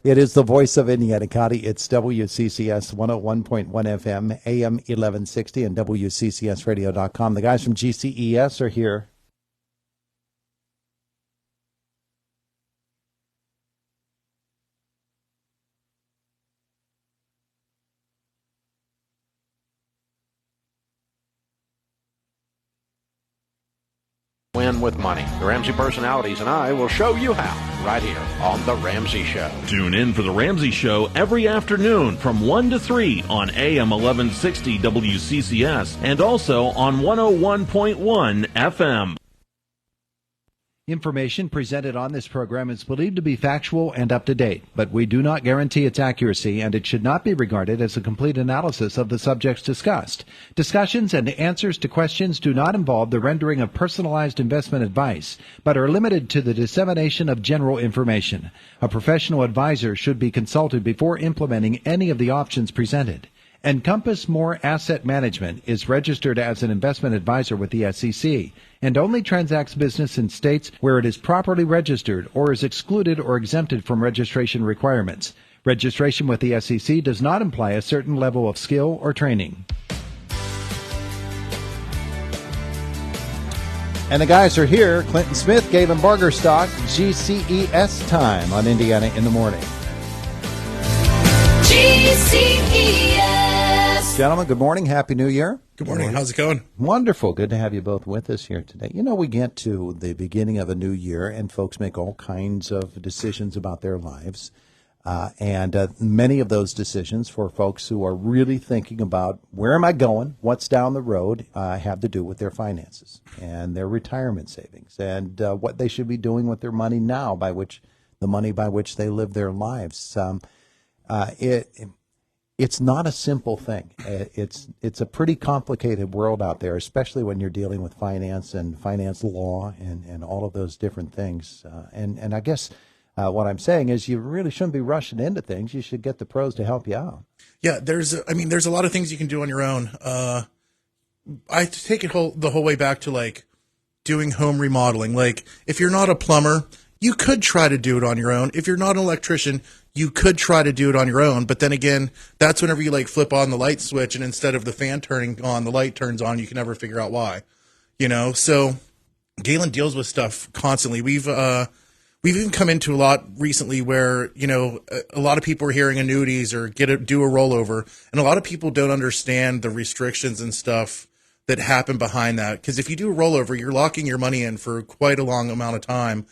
It is the voice of Indiana County. It's WCCS 101.1 FM, AM 1160, and WCCSradio.com. The guys from GCES are here. Win with money. The Ramsey personalities and I will show you how right here on The Ramsey Show. Tune in for The Ramsey Show every afternoon from 1 to 3 on AM 1160 WCCS and also on 101.1 FM. Information presented on this program is believed to be factual and up to date, but we do not guarantee its accuracy, and it should not be regarded as a complete analysis of the subjects discussed. Discussions and answers to questions do not involve the rendering of personalized investment advice, but are limited to the dissemination of general information. A professional advisor should be consulted before implementing any of the options presented. Encompass More Asset Management is registered as an investment advisor with the SEC and only transacts business in states where it is properly registered or is excluded or exempted from registration requirements. Registration with the SEC does not imply a certain level of skill or training. And the guys are here. Clinton Smith, Galen Bargerstock, GCES time on Indiana in the Morning. GCES. Gentlemen, good morning. Happy New Year. Good morning. How's it going? Wonderful. Good to have you both with us here today. You know, we get to the beginning of a new year, and folks make all kinds of decisions about their lives. And many of those decisions for folks who are really thinking about where am I going, what's down the road, have to do with their finances and their retirement savings and what they should be doing with their money now, the money by which they live their lives. It's not a simple thing. It's a pretty complicated world out there, especially when you're dealing with finance and finance law and all of those different things. And I guess what I'm saying is you really shouldn't be rushing into things. You should get the pros to help you out. Yeah, there's a lot of things you can do on your own. I take it the whole way back to like doing home remodeling. Like if you're not a plumber, you could try to do it on your own. If you're not an electrician, you could try to do it on your own. But then again, that's whenever you like flip on the light switch and instead of the fan turning on, the light turns on. You can never figure out why, So Galen deals with stuff constantly. We've even come into a lot recently where, a lot of people are hearing annuities or do a rollover. And a lot of people don't understand the restrictions and stuff that happen behind that. Because if you do a rollover, you're locking your money in for quite a long amount of time.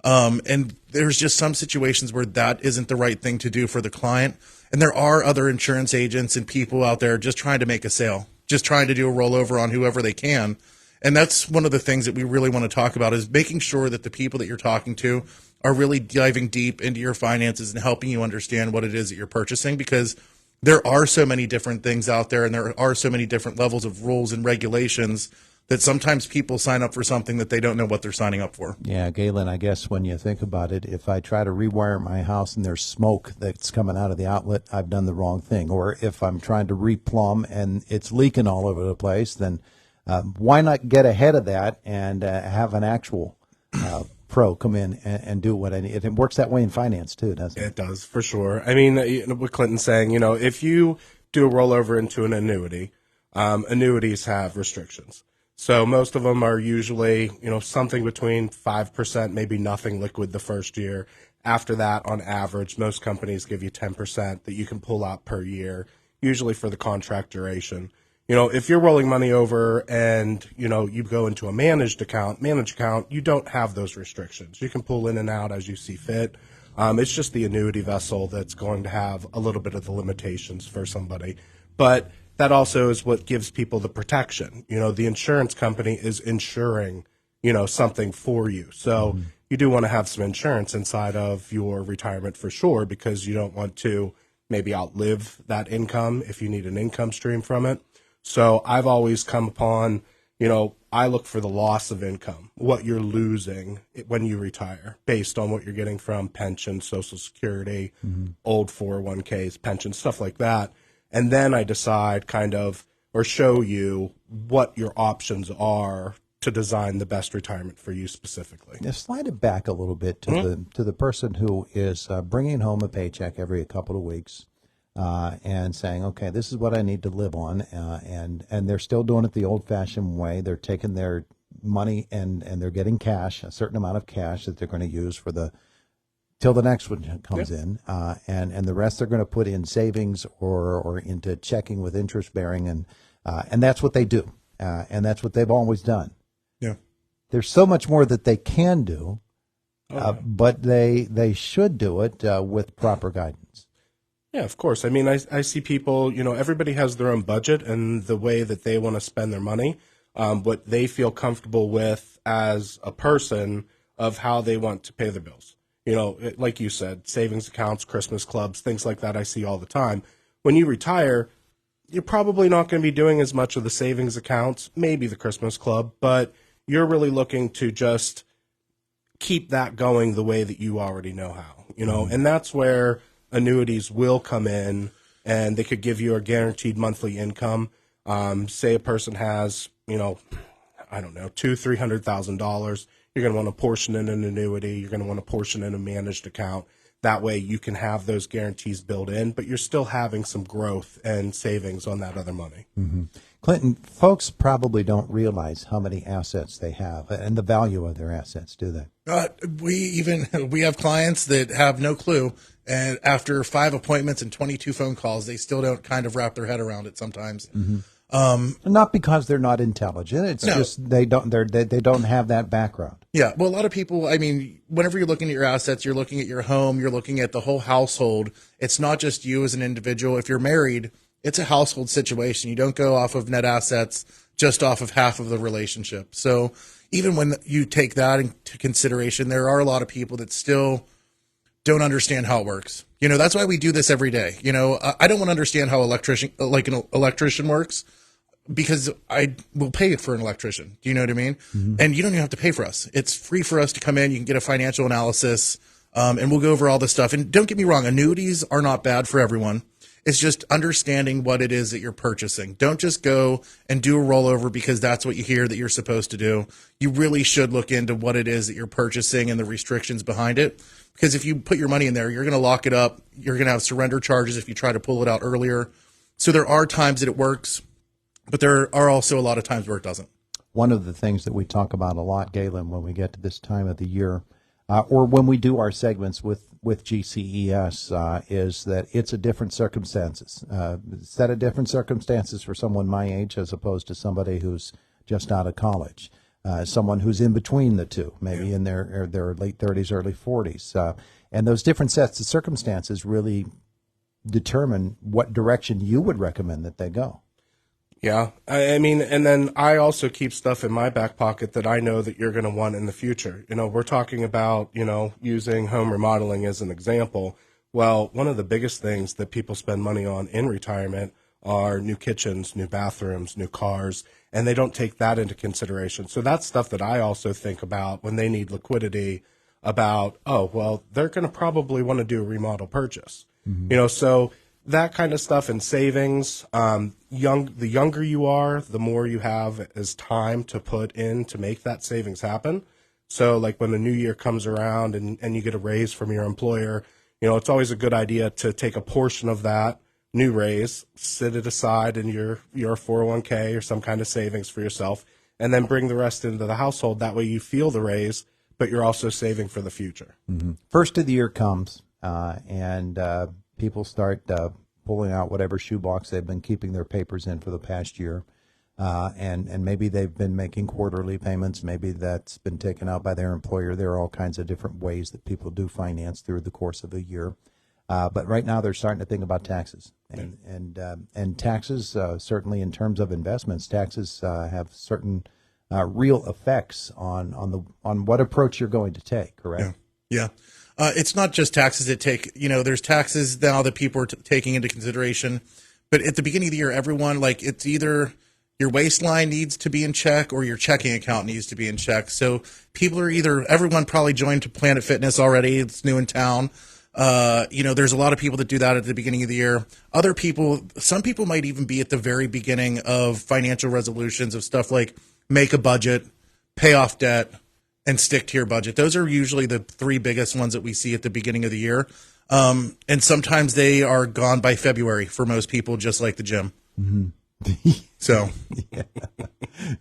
And there's just some situations where that isn't the right thing to do for the client. And there are other insurance agents and people out there just trying to make a sale, just trying to do a rollover on whoever they can. And that's one of the things that we really want to talk about is making sure that the people that you're talking to are really diving deep into your finances and helping you understand what it is that you're purchasing, because there are so many different things out there and there are so many different levels of rules and regulations that sometimes people sign up for something that they don't know what they're signing up for. Yeah, Galen, I guess when you think about it, if I try to rewire my house and there's smoke that's coming out of the outlet, I've done the wrong thing. Or if I'm trying to replumb and it's leaking all over the place, then why not get ahead of that and have an actual pro come in and do what I need? It works that way in finance too, doesn't it? It does, for sure. I mean, what Clinton's saying, if you do a rollover into an annuity, annuities have restrictions. So most of them are usually, something between 5%, maybe nothing liquid the first year. After that, on average, most companies give you 10% that you can pull out per year, usually for the contract duration. If you're rolling money over and, you go into a managed account, you don't have those restrictions. You can pull in and out as you see fit. It's just the annuity vessel that's going to have a little bit of the limitations for somebody. But that also is what gives people the protection. The insurance company is insuring, something for you. So you do want to have some insurance inside of your retirement for sure, because you don't want to maybe outlive that income if you need an income stream from it. So I've always come upon, I look for the loss of income, what you're losing when you retire based on what you're getting from pension, Social Security, old 401ks, pensions, stuff like that. And then I decide or show you what your options are to design the best retirement for you specifically. Now slide it back a little bit to the person who is bringing home a paycheck every couple of weeks and saying, okay, this is what I need to live on, and they're still doing it the old-fashioned way. They're taking their money and they're getting cash, a certain amount of cash that they're going to use for till the next one comes in, and the rest they're going to put in savings or into checking with interest bearing, and that's what they do, and that's what they've always done. Yeah. There's so much more that they can do, but they should do it with proper guidance. Yeah, of course. I mean, I see people, everybody has their own budget and the way that they want to spend their money, what they feel comfortable with as a person of how they want to pay their bills. Like you said, savings accounts, Christmas clubs, things like that I see all the time. When you retire, you're probably not going to be doing as much of the savings accounts, maybe the Christmas club, but you're really looking to just keep that going the way that you already know how, and that's where annuities will come in, and they could give you a guaranteed monthly income. Say a person has, I don't know, $200,000-$300,000. You're going to want to portion in an annuity. You're going to want to portion in a managed account. That way you can have those guarantees built in, but you're still having some growth and savings on that other money. Mm-hmm. Clinton, folks probably don't realize how many assets they have and the value of their assets, do they? We have clients that have no clue, and after 5 appointments and 22 phone calls, they still don't kind of wrap their head around it sometimes. Mm-hmm. Not because they're not intelligent. It's just they don't have that background. Yeah. Well, a lot of people, I mean, whenever you're looking at your assets, you're looking at your home, you're looking at the whole household. It's not just you as an individual. If you're married, it's a household situation. You don't go off of net assets, just off of half of the relationship. So even when you take that into consideration, there are a lot of people that still don't understand how it works. That's why we do this every day. I don't want to understand how an electrician works, because I will pay for an electrician. Do you know what I mean? Mm-hmm. And you don't even have to pay for us. It's free for us to come in. You can get a financial analysis, and we'll go over all this stuff. And don't get me wrong, annuities are not bad for everyone. It's just understanding what it is that you're purchasing. Don't just go and do a rollover because that's what you hear that you're supposed to do. You really should look into what it is that you're purchasing and the restrictions behind it. Because if you put your money in there, you're going to lock it up. You're going to have surrender charges if you try to pull it out earlier. So there are times that it works, but there are also a lot of times where it doesn't. One of the things that we talk about a lot, Galen, when we get to this time of the year, or when we do our segments with GCES, is that it's a different circumstances, set of different circumstances for someone my age as opposed to somebody who's just out of college. Someone who's in between the two, maybe in their late 30s, early 40s. And those different sets of circumstances really determine what direction you would recommend that they go. Yeah. I mean, and then I also keep stuff in my back pocket that I know that you're going to want in the future. We're talking about, using home remodeling as an example. Well, one of the biggest things that people spend money on in retirement are new kitchens, new bathrooms, new cars, and they don't take that into consideration. So that's stuff that I also think about when they need liquidity about, they're going to probably want to do a remodel purchase. Mm-hmm. So that kind of stuff and savings, the younger you are, the more you have as time to put in to make that savings happen. So like when the new year comes around and you get a raise from your employer, it's always a good idea to take a portion of that new raise, sit it aside in your 401k or some kind of savings for yourself, and then bring the rest into the household. That way you feel the raise, but you're also saving for the future. Mm-hmm. First of the year comes, and people start pulling out whatever shoebox they've been keeping their papers in for the past year. And maybe they've been making quarterly payments. Maybe that's been taken out by their employer. There are all kinds of different ways that people do finance through the course of a year. But right now they're starting to think about taxes. And taxes, certainly in terms of investments, taxes have certain real effects on what approach you're going to take, correct? Yeah. It's not just taxes that there's taxes now that people are taking into consideration. But at the beginning of the year, everyone, it's either your waistline needs to be in check or your checking account needs to be in check. So everyone probably joined to Planet Fitness already. It's new in town. There's a lot of people that do that at the beginning of the year. Some people might even be at the very beginning of financial resolutions of stuff like make a budget, pay off debt, and stick to your budget. Those are usually the three biggest ones that we see at the beginning of the year. And sometimes they are gone by February for most people, just like the gym. Mm-hmm. So,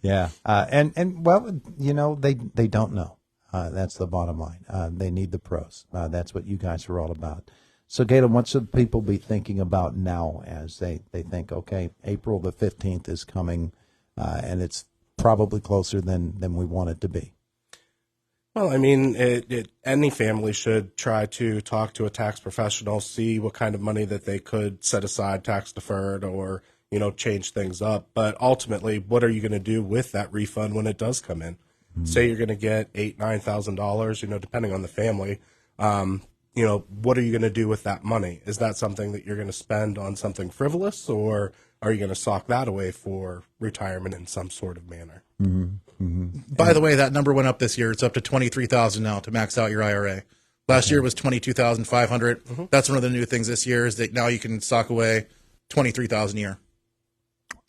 yeah. And well, you know, they don't know. That's the bottom line. They need the pros. That's what you guys are all about. So, Galen, what should people be thinking about now as they think, okay, April the 15th is coming, and it's probably closer than we want it to be? Well, I mean, any family should try to talk to a tax professional, see what kind of money that they could set aside tax deferred or, you know, change things up. But ultimately, what are you going to do with that refund when it does come in? Mm-hmm. Say you're going to get $8,000-9,000, you know, depending on the family. You know, what are you going to do with that money? Is that something that you're going to spend on something frivolous, or are you going to sock that away for retirement in some sort of manner? Mm-hmm. Mm-hmm. By the way, that number went up this year. It's up to $23,000 now to max out your IRA. Last year it was $22,500. Mm-hmm. That's one of the new things this year is that now you can sock away $23,000 a year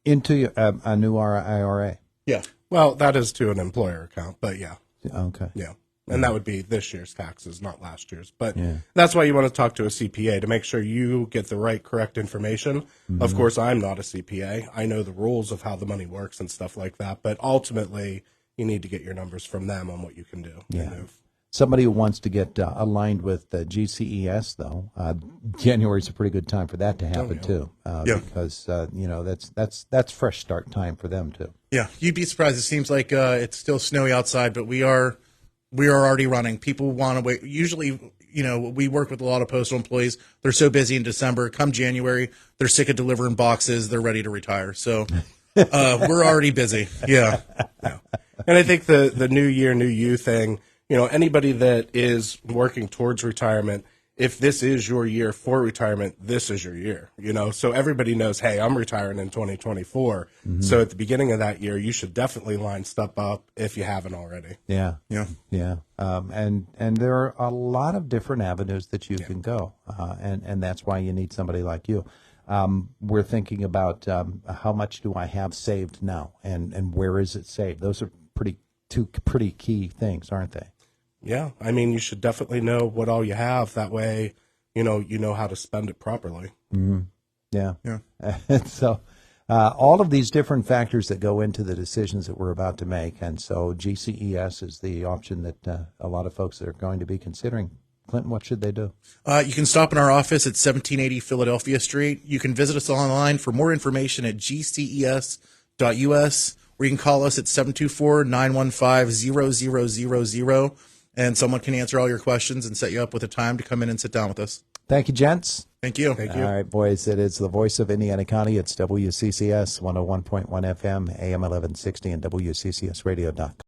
into a new IRA. Yeah. Well, that is to an employer account, but yeah. Okay. Yeah. And that would be this year's taxes, not last year's. But that's why you want to talk to a CPA to make sure you get the right, correct information. Mm-hmm. Of course, I'm not a CPA. I know the rules of how the money works and stuff like that. But ultimately, you need to get your numbers from them on what you can do. Yeah. Somebody who wants to get aligned with GCES, though, January is a pretty good time for that to happen, too. Because, you know, that's fresh start time for them, too. Yeah. You'd be surprised. It seems like it's still snowy outside, but we are already running. People want to wait. Usually, you know, we work with a lot of postal employees. They're so busy in December. Come January, they're sick of delivering boxes. They're ready to retire. So we're already busy. Yeah. And I think the new year, new you thing, you know, anybody that is working towards retirement, if this is your year for retirement, this is your year, you know. So everybody knows, hey, I'm retiring in 2024. Mm-hmm. So at the beginning of that year, you should definitely line stuff up if you haven't already. Yeah. And there are a lot of different avenues that you can go, and that's why you need somebody like you. We're thinking about how much do I have saved now, and where is it saved? Those are two pretty key things, aren't they? Yeah, I mean, you should definitely know what all you have. That way, you know how to spend it properly. Mm-hmm. Yeah. So all of these different factors that go into the decisions that we're about to make, and so GCES is the option that a lot of folks are going to be considering. Clinton, what should they do? You can stop in our office at 1780 Philadelphia Street. You can visit us online for more information at gces.us, or you can call us at 724-915-0000. And someone can answer all your questions and set you up with a time to come in and sit down with us. Thank you, gents. Thank you. All right, boys. It is the voice of Indiana County. It's WCCS 101.1 FM, AM 1160, and WCCSradio.com.